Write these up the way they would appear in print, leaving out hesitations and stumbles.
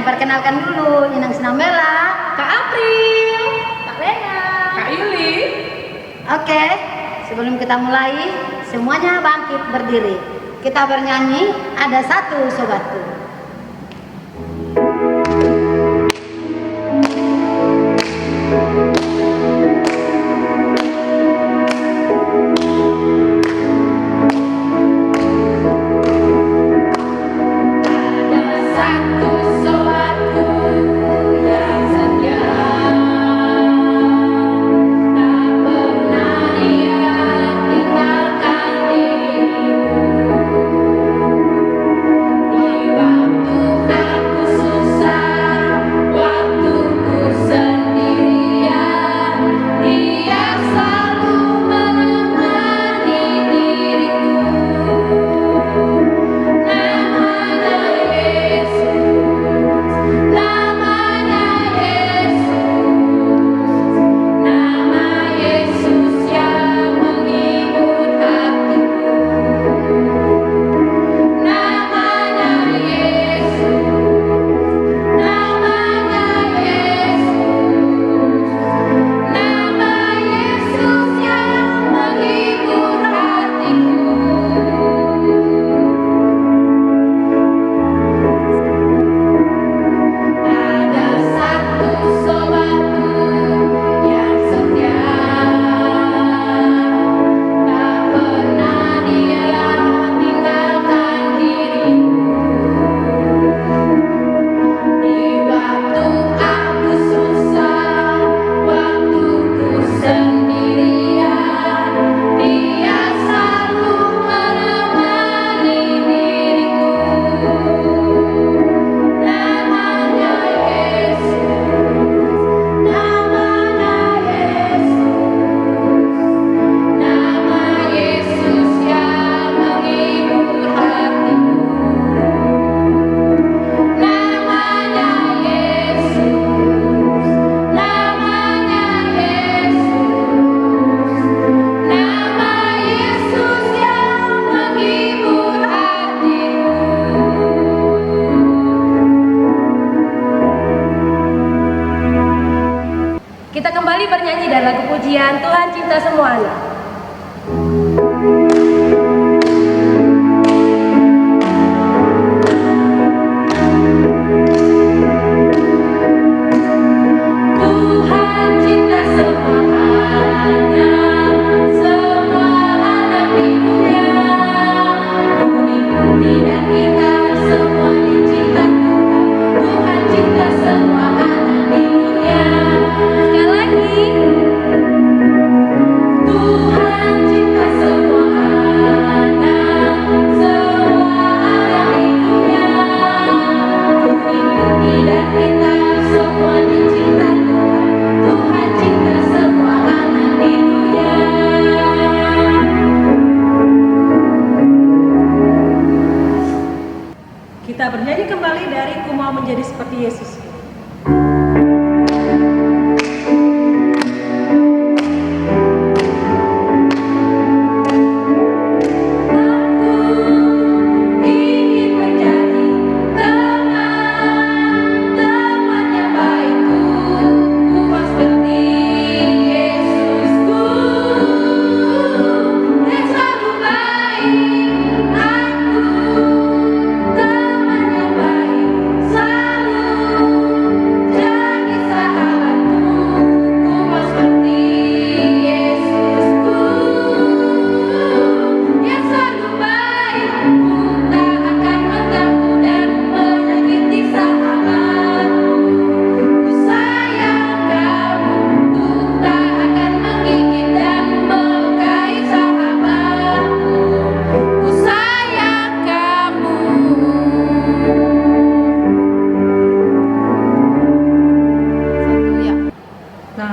perkenalkan dulu, Inang Sinambela, Kak April, Kak Lena, Kak Yuli. Oke, sebelum kita mulai, semuanya bangkit berdiri. Kita bernyanyi, ada satu sobatku. Kita kembali bernyanyi dan lagu pujian Tuhan Cinta Semuanya. Kita bernyanyi kembali dari Ku Mau Menjadi Seperti Yesus.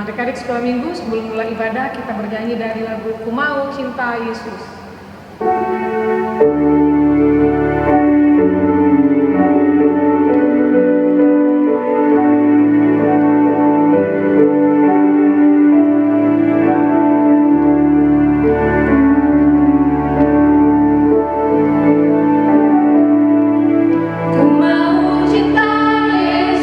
Adik-adik sekolah minggu, sebelum mulai ibadah kita bernyanyi dari lagu Ku Mau Cinta Yesus. Ku mau cinta Yesus.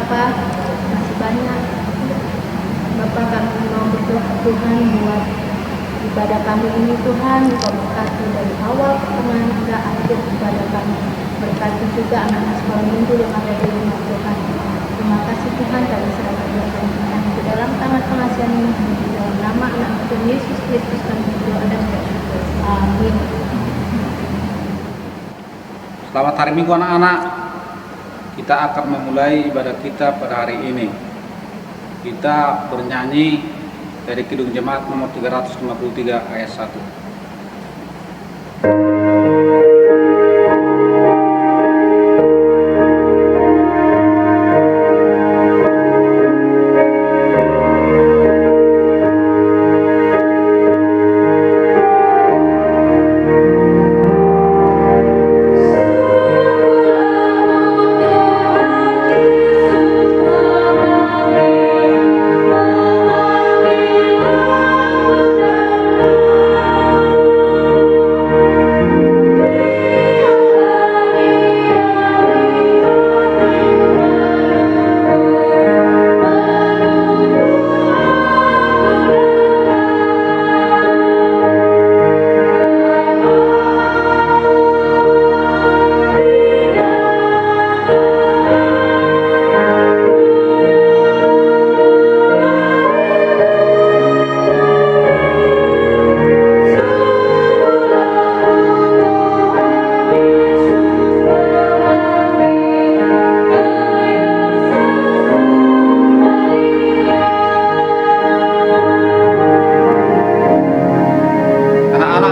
Bapa, masih banyak. Bapa, kami mau berdoa Tuhan buat ibadah kami ini Tuhan, Kau berkati dari awal pertengahan hingga akhir ibadah kami. Berkati juga anak-anak sekolah minggu yang ada di rumah Tuhan. Terima kasih Tuhan, kami serahkan Tuhan di dalam tangan pengasihan ini, di dalam nama anak Tuhan Yesus Kristus kami berdoa dan bersyukur. Amin. Selamat hari Minggu anak-anak. Kita akan memulai ibadah kita pada hari ini. Kita bernyanyi dari Kidung Jemaat nomor 353 ayat 1.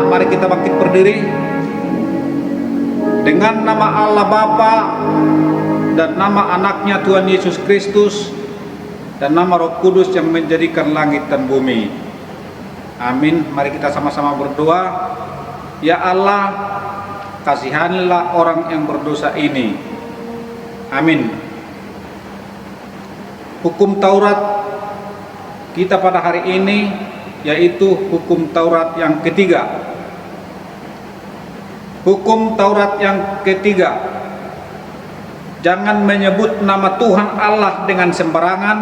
Mari kita bangkit berdiri. Dengan nama Allah Bapa dan nama anaknya Tuhan Yesus Kristus dan nama Roh Kudus yang menjadikan langit dan bumi. Amin. Mari kita sama-sama berdoa. Ya Allah, kasihanilah orang yang berdosa ini. Amin. Hukum Taurat kita pada hari ini yaitu hukum Taurat yang ketiga. Hukum Taurat yang ketiga, jangan menyebut nama Tuhan Allah dengan sembarangan,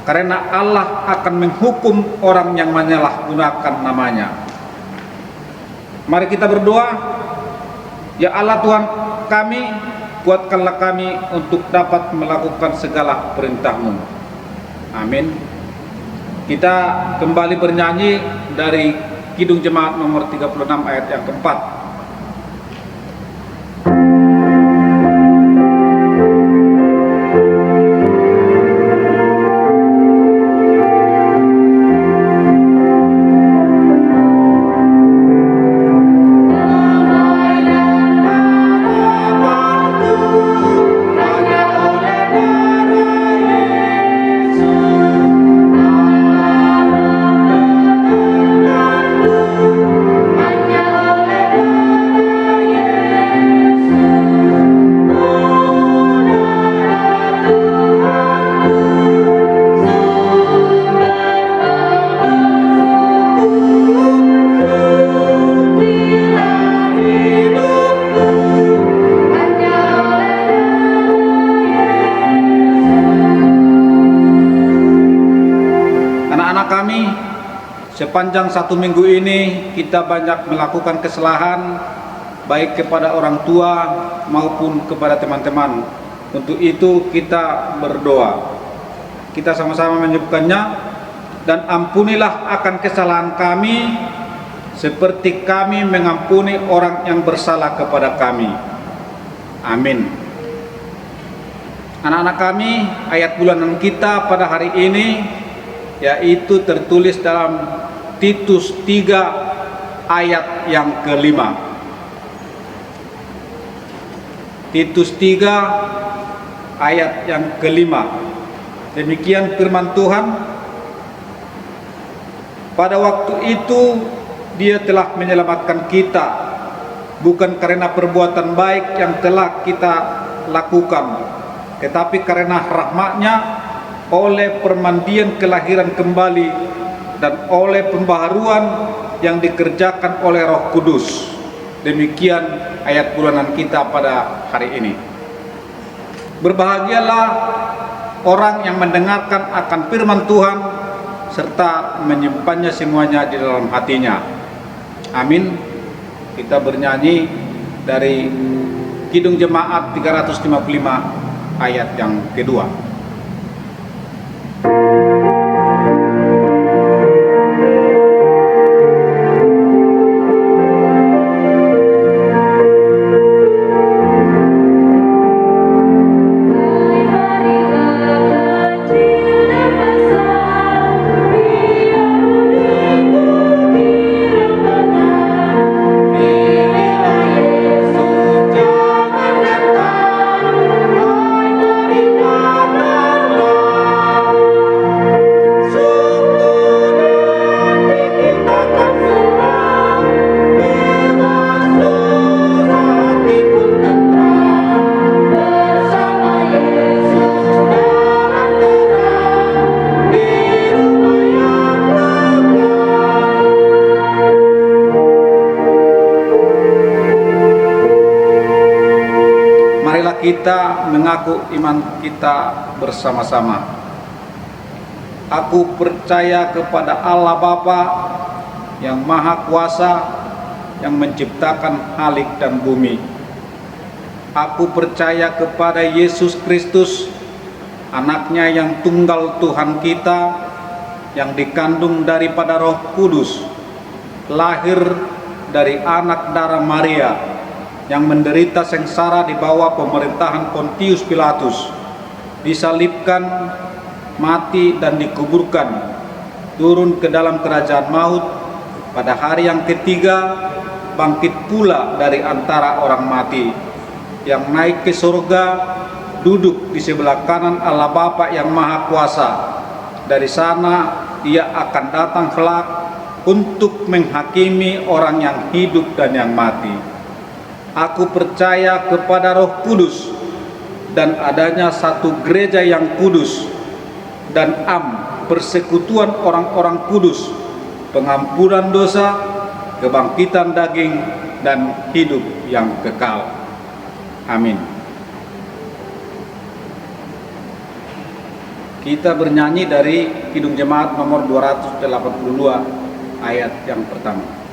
karena Allah akan menghukum orang yang menyalahgunakan namanya. Mari kita berdoa. Ya Allah Tuhan kami, kuatkanlah kami untuk dapat melakukan segala perintah-Mu. Amin. Kita kembali bernyanyi dari Kidung Jemaat nomor 36 ayat yang keempat. Sepanjang satu minggu ini kita banyak melakukan kesalahan baik kepada orang tua maupun kepada teman-teman. Untuk itu kita berdoa. Kita sama-sama menyebutkannya. Dan ampunilah akan kesalahan kami seperti kami mengampuni orang yang bersalah kepada kami. Amin. Anak-anak kami, ayat bulanan kita pada hari ini yaitu tertulis dalam Titus 3 ayat yang kelima. Titus 3 ayat yang kelima. Demikian firman Tuhan. Pada waktu itu Dia telah menyelamatkan kita, bukan karena perbuatan baik yang telah kita lakukan, tetapi karena rahmat-Nya oleh permandian kelahiran kembali dan oleh pembaharuan yang dikerjakan oleh Roh Kudus. Demikian ayat bulanan kita pada hari ini. Berbahagialah orang yang mendengarkan akan firman Tuhan serta menyimpannya semuanya di dalam hatinya. Amin. Kita bernyanyi dari Kidung Jemaat 355 ayat yang kedua. Kita mengaku iman kita bersama-sama. Aku percaya kepada Allah Bapa yang Maha Kuasa, yang menciptakan langit dan bumi. Aku percaya kepada Yesus Kristus, anaknya yang tunggal Tuhan kita, yang dikandung daripada Roh Kudus, lahir dari anak darah Maria, yang menderita sengsara di bawah pemerintahan Pontius Pilatus, disalibkan, mati dan dikuburkan, turun ke dalam kerajaan maut, pada hari yang ketiga bangkit pula dari antara orang mati, yang naik ke surga, duduk di sebelah kanan Allah Bapa yang Maha Kuasa. Dari sana Ia akan datang kelak untuk menghakimi orang yang hidup dan yang mati. Aku percaya kepada Roh Kudus dan adanya satu gereja yang kudus, dan persekutuan orang-orang kudus, pengampunan dosa, kebangkitan daging, dan hidup yang kekal. Amin. Kita bernyanyi dari Kidung Jemaat nomor 282 ayat yang pertama.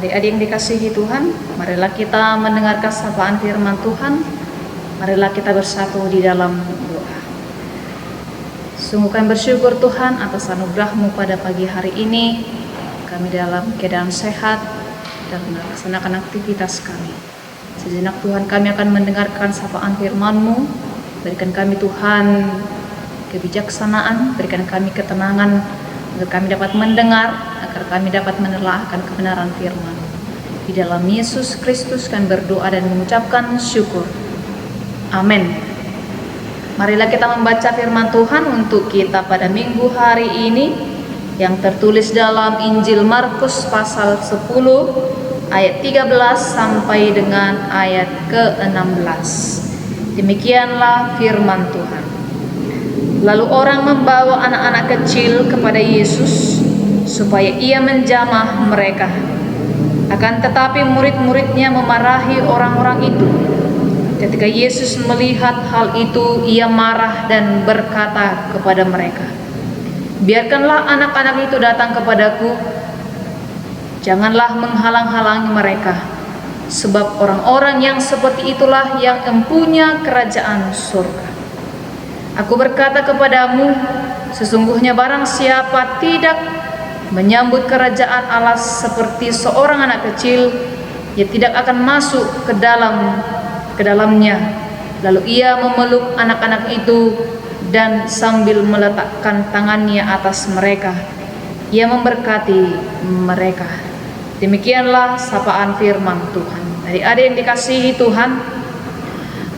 Adik-adik yang dikasihi Tuhan, marilah kita mendengarkan sapaan firman Tuhan. Marilah kita bersatu di dalam doa. Sungguh kami bersyukur Tuhan atas anugerah-Mu pada pagi hari ini. Kami dalam keadaan sehat dan melaksanakan aktivitas kami. Sejenak Tuhan, kami akan mendengarkan sapaan firman-Mu. Berikan kami Tuhan kebijaksanaan, berikan kami ketenangan agar kami dapat mendengar, agar kami dapat menelaahkan kebenaran firman. Di dalam Yesus Kristus kami berdoa dan mengucapkan syukur. Amin. Marilah kita membaca firman Tuhan untuk kita pada minggu hari ini, yang tertulis dalam Injil Markus pasal 10 ayat 13 sampai dengan ayat ke-16. Demikianlah firman Tuhan. Lalu orang membawa anak-anak kecil kepada Yesus supaya Ia menjamah mereka. Akan tetapi murid-muridnya memarahi orang-orang itu. Ketika Yesus melihat hal itu, Ia marah dan berkata kepada mereka, "Biarkanlah anak-anak itu datang kepadaku, Janganlah menghalang-halangi mereka, sebab orang-orang yang seperti itulah yang empunya kerajaan surga. Aku berkata kepadamu, sesungguhnya barang siapa tidak menyambut kerajaan Allah seperti seorang anak kecil, ia tidak akan masuk ke dalamnya. Lalu ia memeluk anak-anak itu dan sambil meletakkan tangannya atas mereka, ia memberkati mereka. Demikianlah sapaan firman Tuhan. Adik-adik yang dikasihi Tuhan,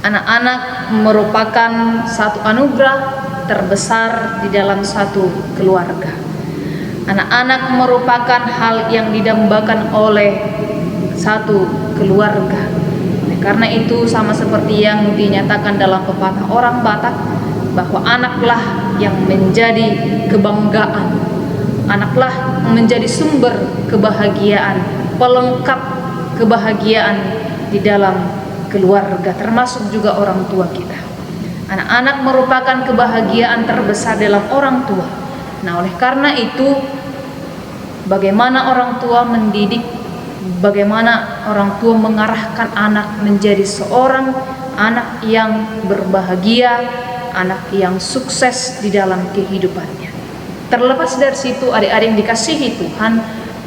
anak-anak merupakan satu anugerah terbesar di dalam satu keluarga. Anak-anak merupakan hal yang didambakan oleh satu keluarga. Karena itu sama seperti yang dinyatakan dalam pepatah orang Batak, bahwa anaklah yang menjadi kebanggaan, anaklah menjadi sumber kebahagiaan, pelengkap kebahagiaan di dalam keluarga, termasuk juga orang tua kita. Anak-anak merupakan kebahagiaan terbesar dalam orang tua. Nah, oleh karena itu, bagaimana orang tua mendidik, bagaimana orang tua mengarahkan anak menjadi seorang anak yang berbahagia, anak yang sukses di dalam kehidupannya. Terlepas dari situ, adik-adik yang dikasihi Tuhan,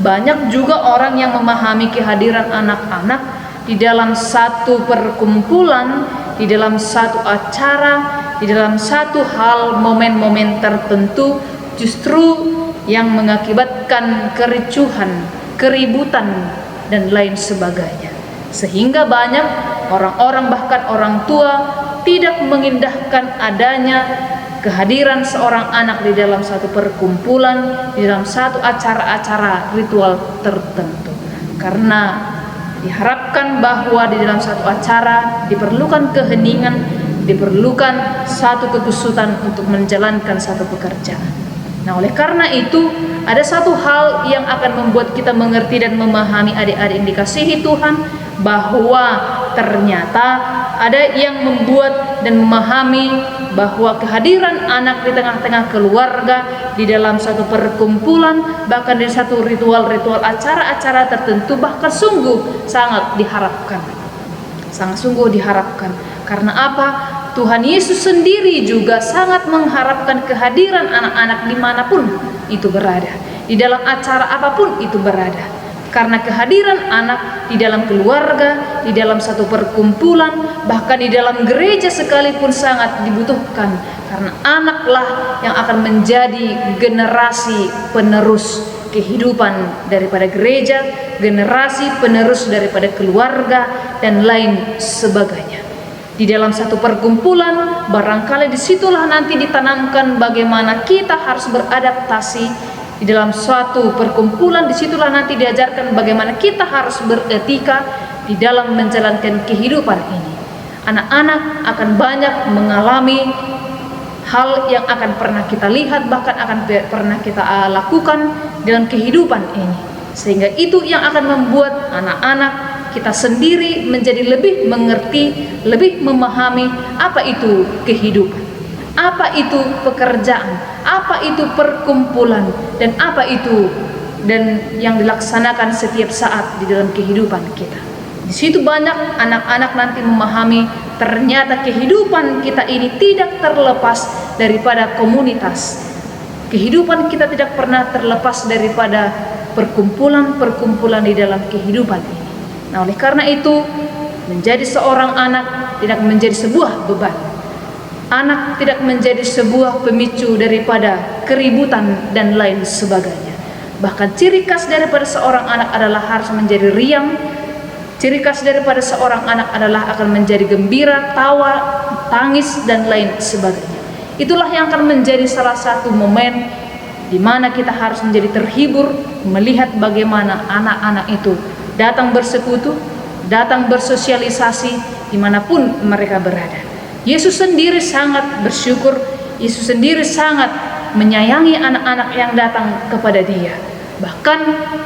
banyak juga orang yang memahami kehadiran anak-anak di dalam satu perkumpulan, di dalam satu acara, di dalam satu hal momen-momen tertentu, justru yang mengakibatkan kericuhan, keributan, dan lain sebagainya. Sehingga banyak orang-orang, bahkan orang tua, tidak mengindahkan adanya kehadiran seorang anak di dalam satu perkumpulan, di dalam satu acara-acara ritual tertentu. Karena diharapkan bahwa di dalam satu acara diperlukan keheningan, diperlukan satu kekusutan untuk menjalankan satu pekerjaan. Nah, oleh karena itu, ada satu hal yang akan membuat kita mengerti dan memahami, adik-adik yang dikasihi Tuhan, bahwa ternyata ada yang membuat dan memahami bahwa kehadiran anak di tengah-tengah keluarga, di dalam satu perkumpulan, bahkan di satu ritual-ritual acara-acara tertentu, bahkan sungguh sangat diharapkan. Sangat sungguh diharapkan. Karena apa? Tuhan Yesus sendiri juga sangat mengharapkan kehadiran anak-anak dimanapun itu berada, di dalam acara apapun itu berada. Karena kehadiran anak di dalam keluarga, di dalam satu perkumpulan, bahkan di dalam gereja sekalipun sangat dibutuhkan. Karena anaklah yang akan menjadi generasi penerus kehidupan daripada gereja, generasi penerus daripada keluarga, dan lain sebagainya. Di dalam satu perkumpulan, barangkali disitulah nanti ditanamkan bagaimana kita harus beradaptasi. Di dalam suatu perkumpulan, disitulah nanti diajarkan bagaimana kita harus beretika di dalam menjalankan kehidupan ini. Anak-anak akan banyak mengalami hal yang akan pernah kita lihat, bahkan akan pernah kita lakukan dalam kehidupan ini. Sehingga itu yang akan membuat anak-anak kita sendiri menjadi lebih mengerti, lebih memahami apa itu kehidupan, apa itu pekerjaan, apa itu perkumpulan, dan apa itu dan yang dilaksanakan setiap saat di dalam kehidupan kita. Di situ banyak anak-anak nanti memahami ternyata kehidupan kita ini tidak terlepas daripada komunitas. Kehidupan kita tidak pernah terlepas daripada perkumpulan-perkumpulan di dalam kehidupan ini. Nah, oleh karena itu, menjadi seorang anak tidak menjadi sebuah beban. Anak tidak menjadi sebuah pemicu daripada keributan dan lain sebagainya. Bahkan ciri khas daripada seorang anak adalah harus menjadi riang. Ciri khas daripada seorang anak adalah akan menjadi gembira, tawa, tangis, dan lain sebagainya. Itulah yang akan menjadi salah satu momen di mana kita harus menjadi terhibur melihat bagaimana anak-anak itu datang bersekutu, datang bersosialisasi dimanapun mereka berada. Yesus sendiri sangat bersyukur, Yesus sendiri sangat menyayangi anak-anak yang datang kepada Dia. Bahkan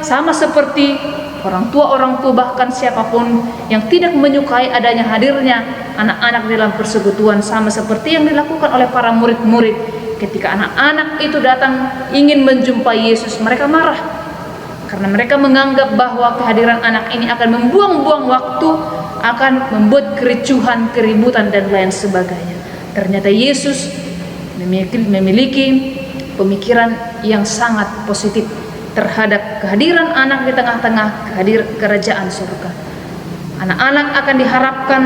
sama seperti orang tua bahkan siapapun yang tidak menyukai adanya hadirnya anak-anak dalam persekutuan, sama seperti yang dilakukan oleh para murid-murid ketika anak-anak itu datang ingin menjumpai Yesus, mereka marah. Karena mereka menganggap bahwa kehadiran anak ini akan membuang-buang waktu, akan membuat kericuhan, keributan, dan lain sebagainya. Ternyata Yesus memiliki pemikiran yang sangat positif terhadap kehadiran anak di tengah-tengah kerajaan surga. Anak-anak akan diharapkan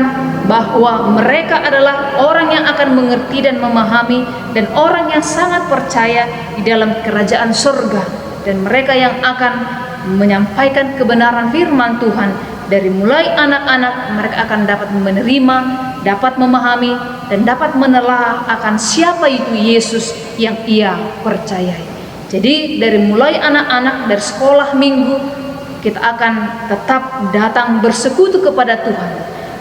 bahwa mereka adalah orang yang akan mengerti dan memahami, dan orang yang sangat percaya di dalam kerajaan surga, dan mereka yang akan menyampaikan kebenaran firman Tuhan. Dari mulai anak-anak, mereka akan dapat menerima, dapat memahami, dan dapat menelaah akan siapa itu Yesus yang ia percayai. Jadi dari mulai anak-anak dari sekolah minggu, kita akan tetap datang bersekutu kepada Tuhan.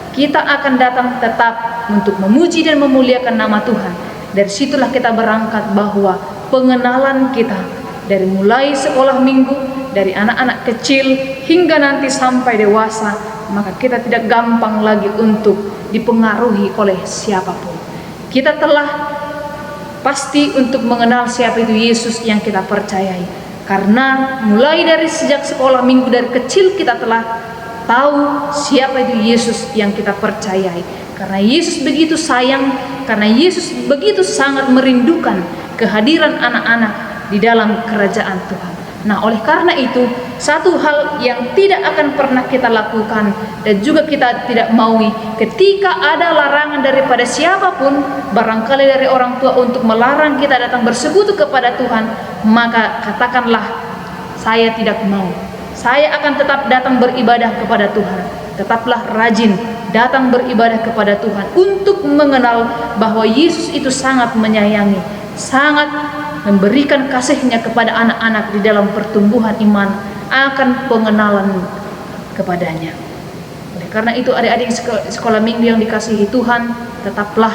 Kita akan datang tetap untuk memuji dan memuliakan nama Tuhan. Dari situlah kita berangkat bahwa pengenalan kita dari mulai sekolah minggu, dari anak-anak kecil hingga nanti sampai dewasa, maka kita tidak gampang lagi untuk dipengaruhi oleh siapapun. Kita telah pasti untuk mengenal siapa itu Yesus yang kita percayai. Karena mulai dari sejak sekolah minggu dari kecil kita telah tahu siapa itu Yesus yang kita percayai. Karena Yesus begitu sayang, karena Yesus begitu sangat merindukan kehadiran anak-anak di dalam kerajaan Tuhan. Nah, oleh karena itu, satu hal yang tidak akan pernah kita lakukan dan juga kita tidak maui, ketika ada larangan daripada siapapun, barangkali dari orang tua untuk melarang kita datang bersekutu kepada Tuhan, maka katakanlah, saya tidak mau. Saya akan tetap datang beribadah kepada Tuhan. Tetaplah rajin datang beribadah kepada Tuhan untuk mengenal bahwa Yesus itu sangat menyayangi, sangat memberikan kasihnya kepada anak-anak di dalam pertumbuhan iman akan pengenalan kepadanya. Oleh karena itu, adik-adik sekolah minggu yang dikasihi Tuhan, tetaplah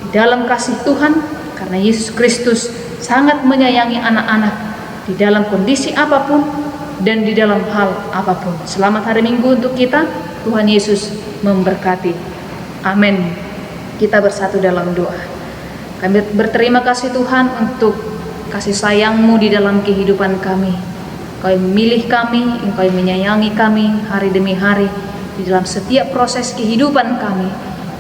di dalam kasih Tuhan, karena Yesus Kristus sangat menyayangi anak-anak di dalam kondisi apapun dan di dalam hal apapun. Selamat hari Minggu untuk kita. Tuhan Yesus memberkati. Amin. Kita bersatu dalam doa. Kami berterima kasih Tuhan untuk kasih sayang-Mu di dalam kehidupan kami. Engkau memilih kami, Engkau menyayangi kami hari demi hari di dalam setiap proses kehidupan kami.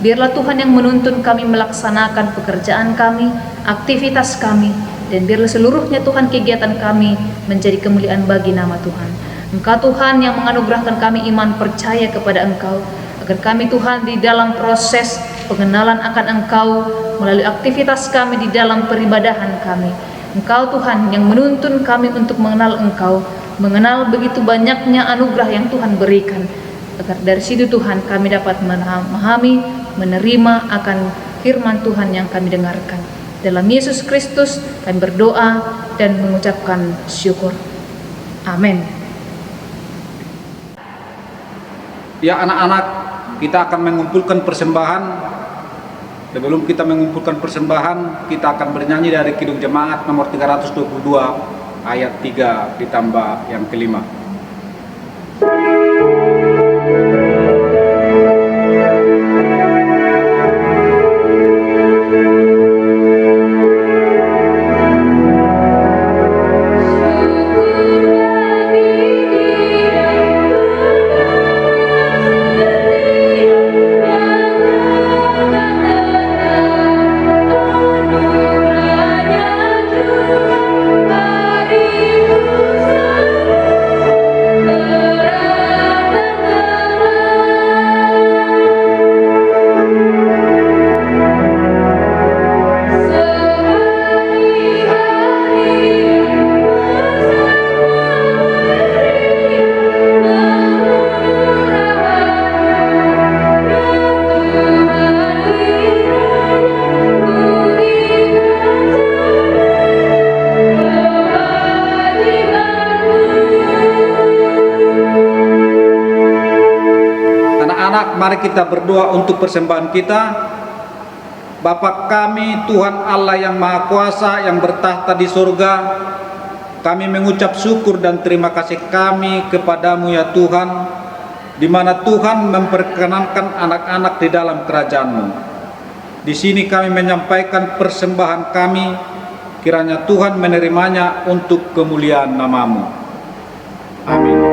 Biarlah Tuhan yang menuntun kami melaksanakan pekerjaan kami, aktivitas kami, dan biarlah seluruhnya Tuhan kegiatan kami menjadi kemuliaan bagi nama Tuhan. Engkau Tuhan yang menganugerahkan kami iman percaya kepada Engkau, agar kami Tuhan di dalam proses pengenalan akan Engkau melalui aktivitas kami di dalam peribadahan kami. Engkau Tuhan yang menuntun kami untuk mengenal Engkau, mengenal begitu banyaknya anugerah yang Tuhan berikan, agar dari situ Tuhan kami dapat memahami, menerima akan firman Tuhan yang kami dengarkan. Dalam Yesus Kristus kami berdoa dan mengucapkan syukur. Amin. Ya anak-anak, kita akan mengumpulkan persembahan. Sebelum kita mengumpulkan persembahan, kita akan bernyanyi dari Kidung Jemaat nomor 322 ayat 3 ditambah yang kelima. Mari kita berdoa untuk persembahan kita. Bapa kami, Tuhan Allah yang Maha Kuasa, yang bertahta di surga, kami mengucap syukur dan terima kasih kami kepadamu ya Tuhan, di mana Tuhan memperkenankan anak-anak di dalam kerajaan-Mu. Di sini kami menyampaikan persembahan kami, kiranya Tuhan menerimanya untuk kemuliaan nama-Mu. Amin.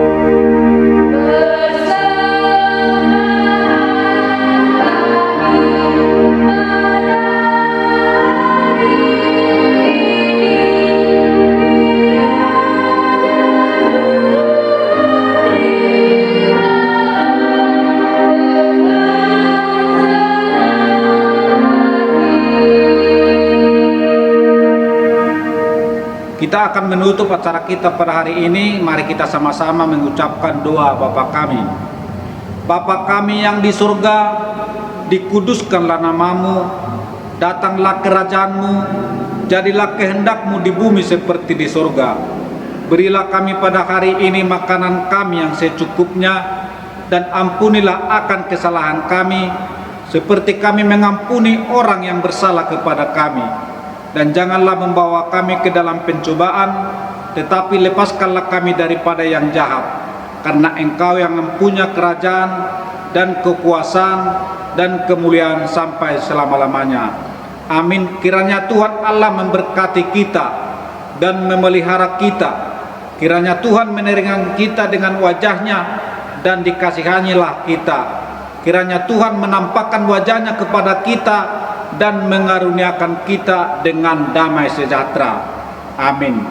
Kita akan menutup acara kita pada hari ini. Mari kita sama-sama mengucapkan doa Bapa kami. Bapa kami yang di surga, dikuduskanlah namamu, datanglah kerajaanmu, jadilah kehendakmu di bumi seperti di surga. Berilah kami pada hari ini makanan kami yang secukupnya, dan ampunilah akan kesalahan kami, seperti kami mengampuni orang yang bersalah kepada kami. Dan janganlah membawa kami ke dalam pencobaan, tetapi lepaskanlah kami daripada yang jahat. Karena Engkau yang mempunyai kerajaan dan kekuasaan dan kemuliaan sampai selama-lamanya. Amin. Kiranya Tuhan Allah memberkati kita dan memelihara kita. Kiranya Tuhan menerangi kita dengan wajahnya dan dikasihanilah kita. Kiranya Tuhan menampakkan wajahnya kepada kita dan mengaruniakan kita dengan damai sejahtera. Amin.